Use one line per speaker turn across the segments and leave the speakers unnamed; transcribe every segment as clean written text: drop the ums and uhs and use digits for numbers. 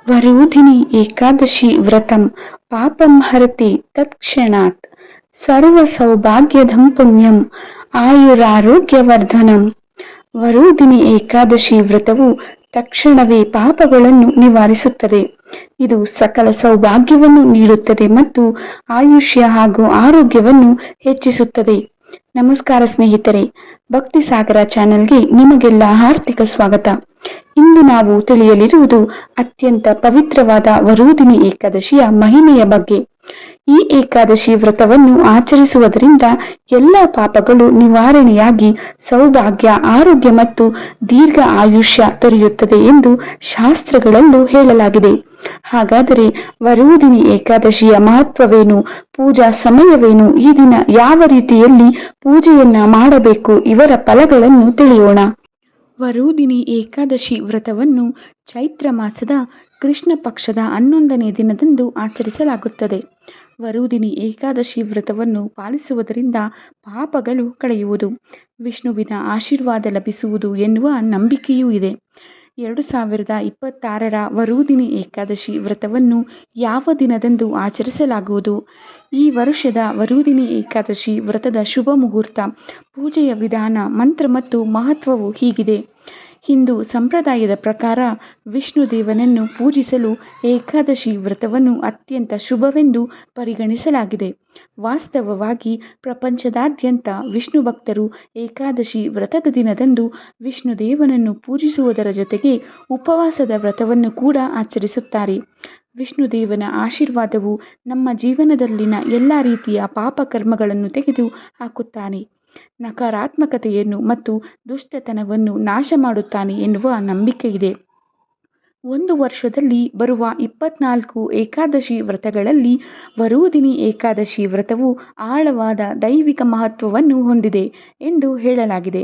ವರೂಧಿನಿ ಏಕಾದಶಿ ವ್ರತಂ ಪಾಪಂ ಹರತಿ ತತ್ಕ್ಷಣಾತ್ ಸರ್ವ ಸೌಭಾಗ್ಯಧಂ ಪುಣ್ಯಂ ಆಯುರಾರೋಗ್ಯವರ್ಧನಂ. ವರೂಧಿನಿ ಏಕಾದಶಿ ವ್ರತವು ತಕ್ಷಣವೇ ಪಾಪಗಳನ್ನು ನಿವಾರಿಸುತ್ತದೆ. ಇದು ಸಕಲ ಸೌಭಾಗ್ಯವನ್ನು ನೀಡುತ್ತದೆ ಮತ್ತು ಆಯುಷ್ಯ ಹಾಗೂ ಆರೋಗ್ಯವನ್ನು ಹೆಚ್ಚಿಸುತ್ತದೆ. ನಮಸ್ಕಾರ ಸ್ನೇಹಿತರೆ, ಭಕ್ತಿ ಸಾಗರ ಚಾನೆಲ್ಗೆ ನಿಮಗೆಲ್ಲ ಹಾರ್ದಿಕ ಸ್ವಾಗತ. ಇಂದು ನಾವು ತಿಳಿಯಲಿರುವುದು ಅತ್ಯಂತ ಪವಿತ್ರವಾದ ವರೂಧಿನಿ ಏಕಾದಶಿಯ ಮಹಿಮೆಯ ಬಗ್ಗೆ. ಈ ಏಕಾದಶಿ ವ್ರತವನ್ನು ಆಚರಿಸುವುದರಿಂದ ಎಲ್ಲ ಪಾಪಗಳು ನಿವಾರಣೆಯಾಗಿ ಸೌಭಾಗ್ಯ, ಆರೋಗ್ಯ ಮತ್ತು ದೀರ್ಘ ಆಯುಷ್ಯ ದೊರೆಯುತ್ತದೆ ಎಂದು ಶಾಸ್ತ್ರಗಳಲ್ಲೂ ಹೇಳಲಾಗಿದೆ. ಹಾಗಾದರೆ ವರೂಧಿನಿ ಏಕಾದಶಿಯ ಮಹತ್ವವೇನು, ಪೂಜಾ ಸಮಯವೇನು, ಈ ದಿನ ಯಾವ ರೀತಿಯಲ್ಲಿ ಪೂಜೆಯನ್ನ ಮಾಡಬೇಕು, ಇವರ ಫಲಗಳನ್ನು ತಿಳಿಯೋಣ. ವರೂಧಿನಿ ಏಕಾದಶಿ ವ್ರತವನ್ನು ಚೈತ್ರ ಮಾಸದ ಕೃಷ್ಣ ಪಕ್ಷದ 11ನೇ ದಿನದಂದು ಆಚರಿಸಲಾಗುತ್ತದೆ. ವರೂಧಿನಿ ಏಕಾದಶಿ ವ್ರತವನ್ನು ಪಾಲಿಸುವುದರಿಂದ ಪಾಪಗಳು ಕಳೆಯುವುದು, ವಿಷ್ಣುವಿನ ಆಶೀರ್ವಾದ ಲಭಿಸುವುದು ಎನ್ನುವ ನಂಬಿಕೆಯೂ ಇದೆ. 2026ರ ವರೂಧಿನಿ ಏಕಾದಶಿ ವ್ರತವನ್ನು ಯಾವ ದಿನದಂದು ಆಚರಿಸಲಾಗುವುದು? ಈ ವರ್ಷದ ವರೂಧಿನಿ ಏಕಾದಶಿ ವ್ರತದ ಶುಭ ಮುಹೂರ್ತ, ಪೂಜೆಯ ವಿಧಾನ, ಮಂತ್ರ ಮತ್ತು ಮಹತ್ವವು ಹೀಗಿದೆ. ಹಿಂದೂ ಸಂಪ್ರದಾಯದ ಪ್ರಕಾರ ವಿಷ್ಣುದೇವನನ್ನು ಪೂಜಿಸಲು ಏಕಾದಶಿ ವ್ರತವನ್ನು ಅತ್ಯಂತ ಶುಭವೆಂದು ಪರಿಗಣಿಸಲಾಗಿದೆ. ವಾಸ್ತವವಾಗಿ ಪ್ರಪಂಚದಾದ್ಯಂತ ವಿಷ್ಣು ಭಕ್ತರು ಏಕಾದಶಿ ವ್ರತದ ದಿನದಂದು ವಿಷ್ಣುದೇವನನ್ನು ಪೂಜಿಸುವುದರ ಜೊತೆಗೆ ಉಪವಾಸದ ವ್ರತವನ್ನು ಕೂಡ ಆಚರಿಸುತ್ತಾರೆ. ವಿಷ್ಣುದೇವನ ಆಶೀರ್ವಾದವು ನಮ್ಮ ಜೀವನದಲ್ಲಿನ ಎಲ್ಲ ರೀತಿಯ ಪಾಪಕರ್ಮಗಳನ್ನು ತೆಗೆದು ಹಾಕುತ್ತಾನೆ, ನಕಾರಾತ್ಮಕತೆಯನ್ನು ಮತ್ತು ದುಷ್ಟತನವನ್ನು ನಾಶ ಮಾಡುತ್ತಾನೆ ಎನ್ನುವ ನಂಬಿಕೆ ಇದೆ. ಒಂದು ವರ್ಷದಲ್ಲಿ ಬರುವ 24 ಏಕಾದಶಿ ವ್ರತಗಳಲ್ಲಿ ವರೂಧಿನಿ ಏಕಾದಶಿ ವ್ರತವು ಆಳವಾದ ದೈವಿಕ ಮಹತ್ವವನ್ನು ಹೊಂದಿದೆ ಎಂದು ಹೇಳಲಾಗಿದೆ.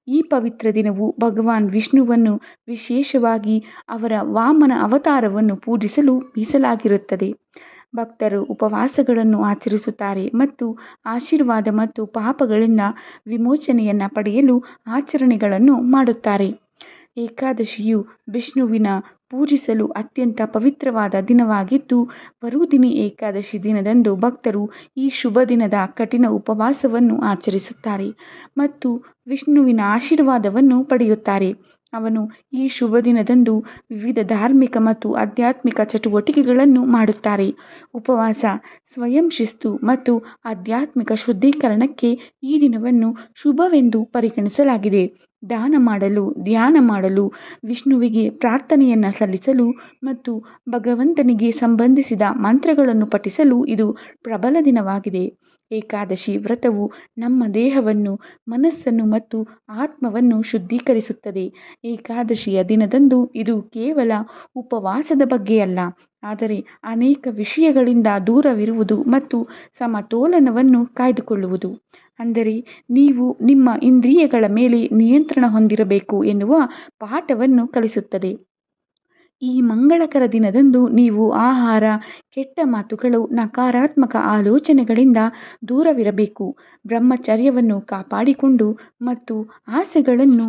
ಈ ಪವಿತ್ರ ದಿನವು ಭಗವಾನ್ ವಿಷ್ಣುವನ್ನು, ವಿಶೇಷವಾಗಿ ಅವರ ವಾಮನ ಅವತಾರವನ್ನು ಪೂಜಿಸಲು ಮೀಸಲಾಗಿರುತ್ತದೆ. ಭಕ್ತರು ಉಪವಾಸಗಳನ್ನು ಆಚರಿಸುತ್ತಾರೆ ಮತ್ತು ಆಶೀರ್ವಾದ ಮತ್ತು ಪಾಪಗಳಿಂದ ವಿಮೋಚನೆಯನ್ನ ಪಡೆಯಲು ಆಚರಣೆಗಳನ್ನು ಮಾಡುತ್ತಾರೆ. ಏಕಾದಶಿಯು ವಿಷ್ಣುವಿನ ಪೂಜಿಸಲು ಅತ್ಯಂತ ಪವಿತ್ರವಾದ ದಿನವಾಗಿದ್ದು, ವರೂಧಿನಿ ಏಕಾದಶಿ ದಿನದಂದು ಭಕ್ತರು ಈ ಶುಭ ದಿನದ ಕಠಿಣ ಉಪವಾಸವನ್ನು ಆಚರಿಸುತ್ತಾರೆ ಮತ್ತು ವಿಷ್ಣುವಿನ ಆಶೀರ್ವಾದವನ್ನು ಪಡೆಯುತ್ತಾರೆ. ಅವನು ಈ ಶುಭ ದಿನದಂದು ವಿವಿಧ ಧಾರ್ಮಿಕ ಮತ್ತು ಆಧ್ಯಾತ್ಮಿಕ ಚಟುವಟಿಕೆಗಳನ್ನು ಮಾಡುತ್ತಾರೆ. ಉಪವಾಸ, ಸ್ವಯಂ ಶಿಸ್ತು ಮತ್ತು ಆಧ್ಯಾತ್ಮಿಕ ಶುದ್ಧೀಕರಣಕ್ಕೆ ಈ ದಿನವನ್ನು ಶುಭವೆಂದು ಪರಿಗಣಿಸಲಾಗಿದೆ. ದಾನ ಮಾಡಲು, ಧ್ಯಾನ ಮಾಡಲು, ವಿಷ್ಣುವಿಗೆ ಪ್ರಾರ್ಥನೆಯನ್ನ ಸಲ್ಲಿಸಲು ಮತ್ತು ಭಗವಂತನಿಗೆ ಸಂಬಂಧಿಸಿದ ಮಂತ್ರಗಳನ್ನು ಪಠಿಸಲು ಇದು ಪ್ರಬಲ ದಿನವಾಗಿದೆ. ಏಕಾದಶಿ ವ್ರತವು ನಮ್ಮ ದೇಹವನ್ನು, ಮನಸ್ಸನ್ನು ಮತ್ತು ಆತ್ಮವನ್ನು ಶುದ್ಧೀಕರಿಸುತ್ತದೆ. ಏಕಾದಶಿಯ ದಿನದಂದು ಇದು ಕೇವಲ ಉಪವಾಸದ ಬಗ್ಗೆಯಲ್ಲ, ಆದರೆ ಅನೇಕ ವಿಷಯಗಳಿಂದ ದೂರವಿರುವುದು ಮತ್ತು ಸಮತೋಲನವನ್ನು ಕಾಯ್ದುಕೊಳ್ಳುವುದು, ಅಂದರೆ ನೀವು ನಿಮ್ಮ ಇಂದ್ರಿಯಗಳ ಮೇಲೆ ನಿಯಂತ್ರಣ ಹೊಂದಿರಬೇಕು ಎನ್ನುವ ಪಾಠವನ್ನು ಕಲಿಸುತ್ತದೆ. ಈ ಮಂಗಳಕರ ದಿನದಂದು ನೀವು ಆಹಾರ, ಕೆಟ್ಟ ಮಾತುಗಳು, ನಕಾರಾತ್ಮಕ ಆಲೋಚನೆಗಳಿಂದ ದೂರವಿರಬೇಕು, ಬ್ರಹ್ಮಚರ್ಯವನ್ನು ಕಾಪಾಡಿಕೊಂಡು ಮತ್ತು ಆಸೆಗಳನ್ನು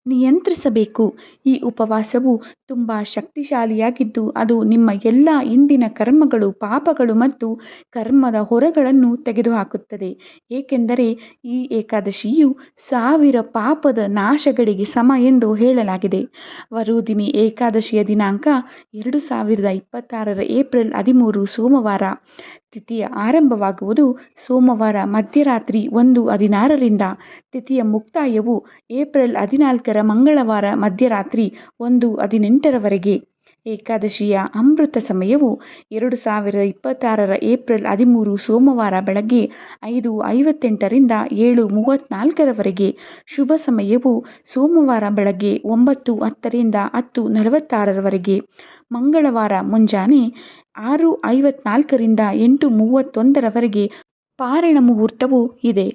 ನಿಯಂತ್ರಿಸಬೇಕು. ಈ ಉಪವಾಸವು ತುಂಬ ಶಕ್ತಿಶಾಲಿಯಾಗಿದ್ದು, ಅದು ನಿಮ್ಮ ಎಲ್ಲ ಹಿಂದಿನ ಕರ್ಮಗಳು, ಪಾಪಗಳು ಮತ್ತು ಕರ್ಮದ ಹೊರೆಗಳನ್ನು ತೆಗೆದುಹಾಕುತ್ತದೆ, ಏಕೆಂದರೆ ಈ ಏಕಾದಶಿಯು 1000 ಪಾಪದ ನಾಶಗಳಿಗೆ ಸಮ ಎಂದು ಹೇಳಲಾಗಿದೆ. ವರೂಧಿನಿ ಏಕಾದಶಿಯ ದಿನಾಂಕ 2026ರ ಏಪ್ರಿಲ್ 13 ಸೋಮವಾರ. ತಿಥಿಯ ಆರಂಭವಾಗುವುದು ಸೋಮವಾರ ಮಧ್ಯರಾತ್ರಿ 1:16ರಿಂದ. ತಿಥಿಯ ಮುಕ್ತಾಯವು ಏಪ್ರಿಲ್ 14ರ ಮಂಗಳವಾರ ಮಧ್ಯರಾತ್ರಿ 1:18ರವರೆಗೆ. ಏಕಾದಶಿಯ ಅಮೃತ ಸಮಯವು 2026ರ ಏಪ್ರಿಲ್ 13 ಸೋಮವಾರ ಬೆಳಗ್ಗೆ 5:58ರಿಂದ 7:34ರವರೆಗೆ. ಶುಭ ಸಮಯವು ಸೋಮವಾರ ಬೆಳಗ್ಗೆ 9:10ರಿಂದ 10:46ರವರೆಗೆ. ಮಂಗಳವಾರ ಮುಂಜಾನೆ 6:54ರಿಂದ 8:31ರವರೆಗೆ ಪಾರಣ ಮುಹೂರ್ತವೂ ಇದೆ.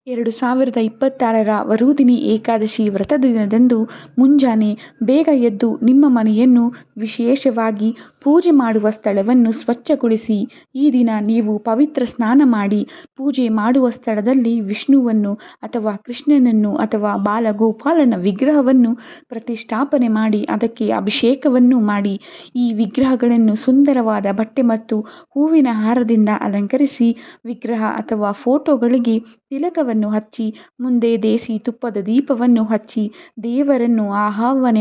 2026ರ ವರೂಧಿನಿ ಏಕಾದಶಿ ವ್ರತದ ದಿನದಂದು ಮುಂಜಾನೆ ಬೇಗ ಎದ್ದು ನಿಮ್ಮ ಮನೆಯನ್ನು, ವಿಶೇಷವಾಗಿ ಪೂಜೆ ಮಾಡುವ ಸ್ಥಳವನ್ನು ಸ್ವಚ್ಛಗೊಳಿಸಿ. ಈ ದಿನ ನೀವು ಪವಿತ್ರ ಸ್ನಾನ ಮಾಡಿ ಪೂಜೆ ಮಾಡುವ ಸ್ಥಳದಲ್ಲಿ ವಿಷ್ಣುವನ್ನು ಅಥವಾ ಕೃಷ್ಣನನ್ನು ಅಥವಾ ಬಾಲಗೋಪಾಲನ ವಿಗ್ರಹವನ್ನು ಪ್ರತಿಷ್ಠಾಪನೆ ಮಾಡಿ ಅದಕ್ಕೆ ಅಭಿಷೇಕವನ್ನು ಮಾಡಿ. ಈ ವಿಗ್ರಹಗಳನ್ನು ಸುಂದರವಾದ ಬಟ್ಟೆ ಮತ್ತು ಹೂವಿನ ಹಾರದಿಂದ ಅಲಂಕರಿಸಿ ವಿಗ್ರಹ ಅಥವಾ ಫೋಟೋಗಳಿಗೆ ತಿಲಕವನ್ನು ಹಚ್ಚಿ ಮುಂದೆ ದೇಸಿ ತುಪ್ಪದ ದೀಪವನ್ನು ಹಚ್ಚಿ ದೇವರನ್ನು ಆಹ್ವಾನ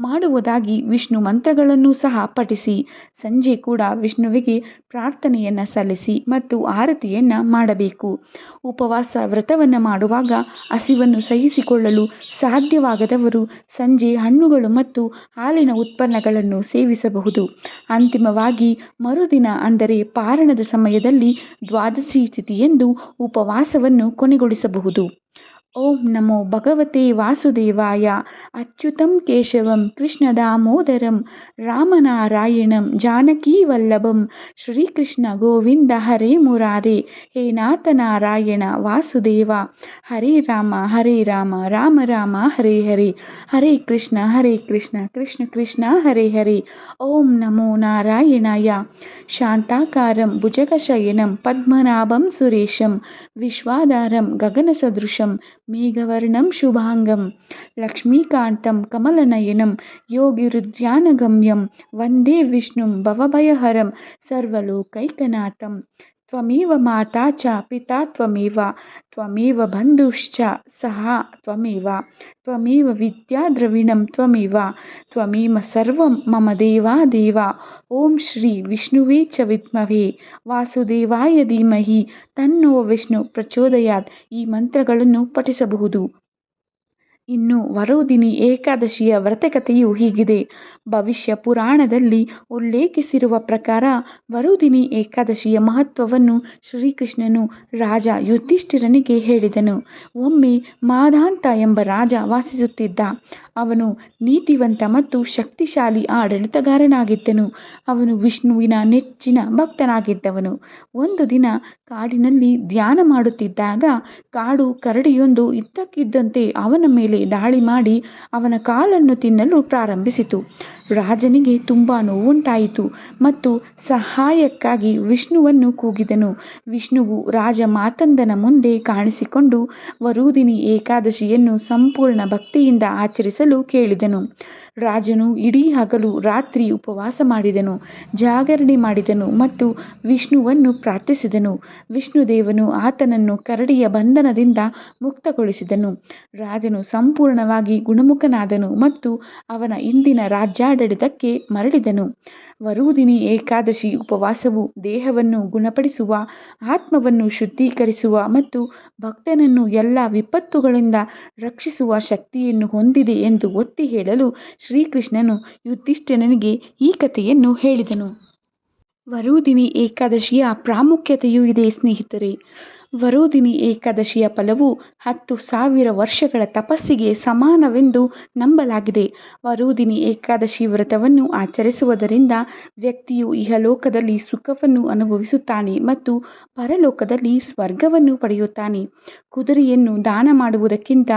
ಮಾಡುವುದಾಗಿ ವಿಷ್ಣು ಮಂತ್ರಗಳನ್ನು ಸಹ ಪಠಿಸಿ. ಸಂಜೆ ಕೂಡ ವಿಷ್ಣುವಿಗೆ ಪ್ರಾರ್ಥನೆಯನ್ನು ಸಲ್ಲಿಸಿ ಮತ್ತು ಆರತಿಯನ್ನು ಮಾಡಬೇಕು. ಉಪವಾಸ ವ್ರತವನ್ನು ಮಾಡುವಾಗ ಹಸಿವನ್ನು ಸಹಿಸಿಕೊಳ್ಳಲು ಸಾಧ್ಯವಾಗದವರು ಸಂಜೆ ಹಣ್ಣುಗಳು ಮತ್ತು ಹಾಲಿನ ಉತ್ಪನ್ನಗಳನ್ನು ಸೇವಿಸಬಹುದು. ಅಂತಿಮವಾಗಿ ಮರುದಿನ ಅಂದರೆ ಪಾರಣದ ಸಮಯದಲ್ಲಿ ದ್ವಾದಶಿ ತಿಥಿಯಂದು ಉಪವಾಸವನ್ನು ಕೊನೆಗೊಳಿಸಬಹುದು. ಓಂ ನಮೋ ಭಗವತೆ ವಾಸುದೇವಾಯ. ಅಚ್ಯುತಂ ಕೇಶವಂ ಕೃಷ್ಣ ದಾಮೋದರಂ ರಾಮನಾರಾಯಣಂ ಜಾನಕೀ ವಲ್ಲಭಂ. ಶ್ರೀಕೃಷ್ಣ ಗೋವಿಂದ ಹರೇ ಮುರಾರೇ. ಹೇ ನಾಥ ನಾರಾಯಣ ವಾಸುದೇವ. ಹರೇ ರಾಮ ರಾಮ ರಾಮ ಹರೇ ಹರೇ. ಹರೇ ಕೃಷ್ಣ ಕೃಷ್ಣ ಕೃಷ್ಣ ಹರೇ ಹರೇ. ಓಂ ನಮೋ ನಾರಾಯಣಾಯ. ಶಾಂತಾಕಾರಂ ಭುಜಗಶಯನಂ ಪದ್ಮನಾಭಂ ಸುರೇಶಂ ವಿಶ್ವಾಧಾರಂ ಗಗನಸದೃಶಂ ಮೇಘವರ್ಣಂ ಶುಭಾಂಗಂ ಲಕ್ಷ್ಮೀಕಾಂತಂ ಕಮಲನಯನಂ ಯೋಗಿಹೃದ್ಯಾನಗಮ್ಯಂ ವಂದೇ ವಿಷ್ಣುಂ ಭವಭಯಹರಂ ಸರ್ವಲೋಕೈಕನಾಥಂ. ತ್ವಮೇವ ಮಾತಾ ಚ ಪಿತಾ ತ್ವಮೇವ ತ್ವಮೇವ ಬಂಧುಶ್ಚ ಸಖಾ ತ್ವಮೇವ ತ್ವಮೇವ ವಿದ್ಯಾ ದ್ರವಿಣಂ ತ್ವಮೇವ ತ್ವಮೇವ ಸರ್ವಂ ಮಮ ದೇವಾದೇವ. ಓಂ ಶ್ರೀ ವಿಷ್ಣುವೇ ಚ ವಿದ್ಮಹೇ ವಾಸುದೇವಾಯ ಧೀಮಹಿ ತನ್ನೋ ವಿಷ್ಣು ಪ್ರಚೋದಯಾತ್. ಈ ಮಂತ್ರಗಳನ್ನು ಪಠಿಸಬಹುದು. ಇನ್ನು ವರೂಧಿನಿ ಏಕಾದಶಿಯ ವ್ರತಕಥೆಯು ಹೀಗಿದೆ. ಭವಿಷ್ಯ ಪುರಾಣದಲ್ಲಿ ಉಲ್ಲೇಖಿಸಿರುವ ಪ್ರಕಾರ ವರೂಧಿನಿ ಏಕಾದಶಿಯ ಮಹತ್ವವನ್ನು ಶ್ರೀಕೃಷ್ಣನು ರಾಜ ಯುಧಿಷ್ಠಿರನಿಗೆ ಹೇಳಿದನು. ಒಮ್ಮೆ ಮಾಧಾಂತ ಎಂಬ ರಾಜ ವಾಸಿಸುತ್ತಿದ್ದ. ಅವನು ನೀತಿವಂತ ಮತ್ತು ಶಕ್ತಿಶಾಲಿ ಆಡಳಿತಗಾರನಾಗಿದ್ದನು. ಅವನು ವಿಷ್ಣುವಿನ ನೆಚ್ಚಿನ ಭಕ್ತನಾಗಿದ್ದವನು. ಒಂದು ದಿನ ಕಾಡಿನಲ್ಲಿ ಧ್ಯಾನ ಮಾಡುತ್ತಿದ್ದಾಗ ಕಾಡು ಕರಡಿಯೊಂದು ಇದ್ದಕ್ಕಿದ್ದಂತೆ ಅವನ ಮೇಲೆ ದಾಳಿ ಮಾಡಿ ಅವನ ಕಾಲನ್ನು ತಿನ್ನಲು ಪ್ರಾರಂಭಿಸಿತು. ರಾಜನಿಗೆ ತುಂಬ ನೋವುಂಟಾಯಿತು ಮತ್ತು ಸಹಾಯಕ್ಕಾಗಿ ವಿಷ್ಣುವನ್ನು ಕೂಗಿದನು. ವಿಷ್ಣುವು ರಾಜ ಮಾತಂದನ ಮುಂದೆ ಕಾಣಿಸಿಕೊಂಡು ವರೂಧಿನಿ ಏಕಾದಶಿಯನ್ನು ಸಂಪೂರ್ಣ ಭಕ್ತಿಯಿಂದ ಆಚರಿಸಲು ಕೇಳಿದನು. ರಾಜನು ಇಡೀ ಹಗಲು ರಾತ್ರಿ ಉಪವಾಸ ಮಾಡಿದನು, ಜಾಗರಣೆ ಮಾಡಿದನು ಮತ್ತು ವಿಷ್ಣುವನ್ನು ಪ್ರಾರ್ಥಿಸಿದನು. ವಿಷ್ಣುದೇವನು ಆತನನ್ನು ಕರಡಿಯ ಬಂಧನದಿಂದ ಮುಕ್ತಗೊಳಿಸಿದನು. ರಾಜನು ಸಂಪೂರ್ಣವಾಗಿ ಗುಣಮುಖನಾದನು ಮತ್ತು ಅವನ ಇಂದಿನ ರಾಜ್ಯಾಡಳಿತಕ್ಕೆ ಮರಳಿದನು. ವರೂಧಿನಿ ಏಕಾದಶಿ ಉಪವಾಸವು ದೇಹವನ್ನು ಗುಣಪಡಿಸುವ, ಆತ್ಮವನ್ನು ಶುದ್ಧೀಕರಿಸುವ ಮತ್ತು ಭಕ್ತನನ್ನು ಎಲ್ಲ ವಿಪತ್ತುಗಳಿಂದ ರಕ್ಷಿಸುವ ಶಕ್ತಿಯನ್ನು ಹೊಂದಿದೆ ಎಂದು ಒತ್ತಿ ಹೇಳಲು ಶ್ರೀಕೃಷ್ಣನು ಯುಧಿಷ್ಠಿರನಿಗೆ ಈ ಕಥೆಯನ್ನು ಹೇಳಿದನು. ವರೂಧಿನಿ ಏಕಾದಶಿಯ ಪ್ರಾಮುಖ್ಯತೆಯೂ ಇದೆ ಸ್ನೇಹಿತರೆ. ವರೂಧಿನಿ ಏಕಾದಶಿಯ ಫಲವು 10,000 ವರ್ಷಗಳ ತಪಸ್ಸಿಗೆ ಸಮಾನವೆಂದು ನಂಬಲಾಗಿದೆ. ವರೂಧಿನಿ ಏಕಾದಶಿ ವ್ರತವನ್ನು ಆಚರಿಸುವುದರಿಂದ ವ್ಯಕ್ತಿಯು ಇಹಲೋಕದಲ್ಲಿ ಸುಖವನ್ನು ಅನುಭವಿಸುತ್ತಾನೆ ಮತ್ತು ಪರಲೋಕದಲ್ಲಿ ಸ್ವರ್ಗವನ್ನು ಪಡೆಯುತ್ತಾನೆ. ಕುದುರೆಯನ್ನು ದಾನ ಮಾಡುವುದಕ್ಕಿಂತ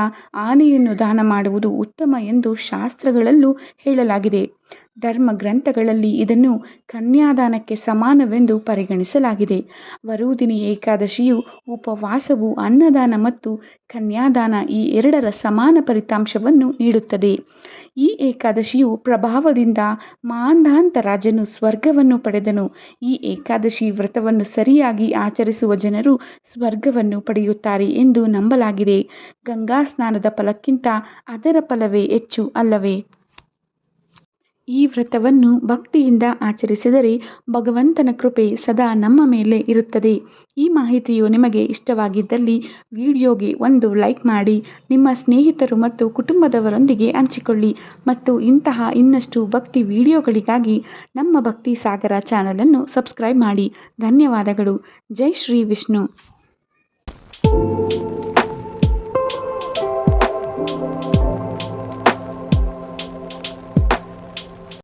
ಆನೆಯನ್ನು ದಾನ ಮಾಡುವುದು ಉತ್ತಮ ಎಂದು ಶಾಸ್ತ್ರಗಳಲ್ಲೂ ಹೇಳಲಾಗಿದೆ. ಧರ್ಮ ಗ್ರಂಥಗಳಲ್ಲಿ ಇದನ್ನು ಕನ್ಯಾದಾನಕ್ಕೆ ಸಮಾನವೆಂದು ಪರಿಗಣಿಸಲಾಗಿದೆ. ವರೂಧಿನಿ ಏಕಾದಶಿಯು ಉಪವಾಸವು ಅನ್ನದಾನ ಮತ್ತು ಕನ್ಯಾದಾನ ಈ ಎರಡರ ಸಮಾನ ಫಲಿತಾಂಶವನ್ನು ನೀಡುತ್ತದೆ. ಈ ಏಕಾದಶಿಯು ಪ್ರಭಾವದಿಂದ ಮಾಂಧಾತ ರಾಜನು ಸ್ವರ್ಗವನ್ನು ಪಡೆದನು. ಈ ಏಕಾದಶಿ ವ್ರತವನ್ನು ಸರಿಯಾಗಿ ಆಚರಿಸುವ ಜನರು ಸ್ವರ್ಗವನ್ನು ಪಡೆಯುತ್ತಾರೆ ಎಂದು ನಂಬಲಾಗಿದೆ. ಗಂಗಾ ಸ್ನಾನದ ಫಲಕ್ಕಿಂತ ಅದರ ಫಲವೇ ಹೆಚ್ಚು ಅಲ್ಲವೇ? ಈ ವ್ರತವನ್ನು ಭಕ್ತಿಯಿಂದ ಆಚರಿಸಿದರೆ ಭಗವಂತನ ಕೃಪೆ ಸದಾ ನಮ್ಮ ಮೇಲೆ ಇರುತ್ತದೆ. ಈ ಮಾಹಿತಿಯು ನಿಮಗೆ ಇಷ್ಟವಾಗಿದ್ದಲ್ಲಿ ವಿಡಿಯೋಗೆ ಒಂದು ಲೈಕ್ ಮಾಡಿ, ನಿಮ್ಮ ಸ್ನೇಹಿತರು ಮತ್ತು ಕುಟುಂಬದವರೊಂದಿಗೆ ಹಂಚಿಕೊಳ್ಳಿ ಮತ್ತು ಇಂತಹ ಇನ್ನಷ್ಟು ಭಕ್ತಿ ವಿಡಿಯೋಗಳಿಗಾಗಿ ನಮ್ಮ ಭಕ್ತಿ ಸಾಗರ ಚಾನಲನ್ನು ಸಬ್ಸ್ಕ್ರೈಬ್ ಮಾಡಿ. ಧನ್ಯವಾದಗಳು. ಜೈ ಶ್ರೀ ವಿಷ್ಣು.